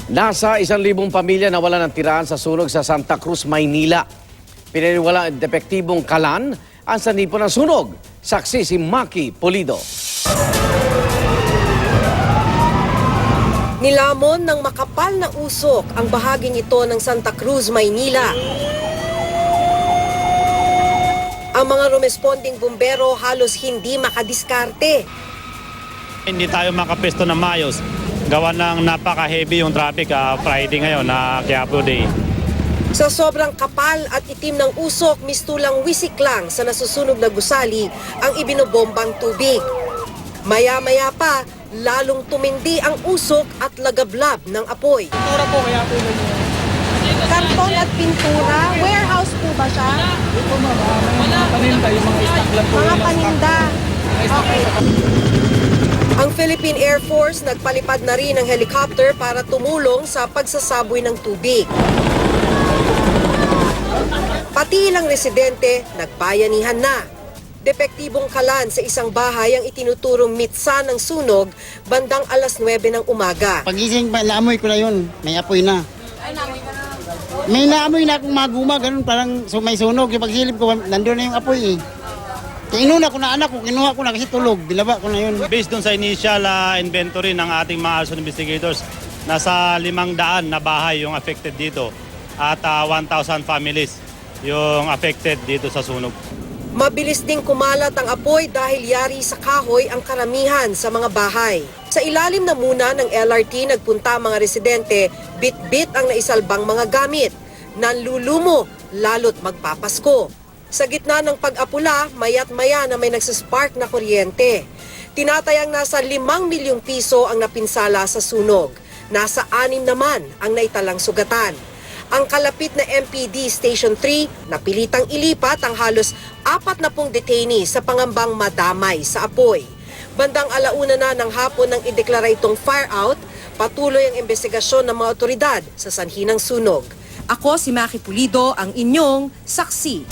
Nasa 1,000 pamilya na wala ng tirahan sa sunog sa Santa Cruz, Maynila. Pinaniwala ang depektibong kalan ang sandipo ng sunog. Saksi si Maki Pulido. Nilamon ng makapal na usok ang bahaging ito ng Santa Cruz, Maynila. Ang mga rumesponding bumbero halos hindi makadiskarte. Hindi tayo makapesto ng maayos. Gawa ng napaka-heavy yung traffic Friday ngayon na Quiapo Day. Sa sobrang kapal at itim ng usok, mistulang wisik lang sa nasusunog na gusali ang ibinobombang tubig. Maya-maya pa, lalong tumindi ang usok at lagablab ng apoy. Pintura po kaya po ganyan. Karton at pintura, warehouse po ba siya? Ito mga paninda, yung mga stock lang po. Mga yung paninda. stock. Okay. Ang Philippine Air Force nagpalipad na rin ng helicopter para tumulong sa pagsasaboy ng tubig. Pati ilang residente nagbayanihan na. Depektibong kalan sa isang bahay ang itinuturong mitsa ng sunog bandang 9:00 ng umaga. Pagising pa, naamoy ko na yun. May apoy na. May naamoy na akong maguma, ganun parang may sunog. Yung pagsilip ko, nandun na yung apoy eh. Inuna ko na anak ko, kinuha ko na kasi tulog. Bilaba ko na yun. Based dun sa initial inventory ng ating mga arson investigators, nasa 500 na bahay yung affected dito at 1,000 families yung affected dito sa sunog. Mabilis ding kumalat ang apoy dahil yari sa kahoy ang karamihan sa mga bahay. Sa ilalim na muna ng LRT nagpunta ang mga residente, bit-bit ang naisalbang mga gamit. Nanlulumo, lalo't magpapasko. Sa gitna ng pag-apula, mayat-maya na may nagsaspark na kuryente. Tinatayang nasa 5 milyong piso ang napinsala sa sunog. Nasa 6 naman ang naitalang sugatan. Ang kalapit na MPD Station 3, napilitang ilipat ang halos 40 detainees sa pangambang madamay sa apoy. Bandang 1:00 na ng hapon nang ideklara itong fire out, patuloy ang investigasyon ng mga otoridad sa sanhi ng sunog. Ako si Maki Pulido, ang inyong saksi.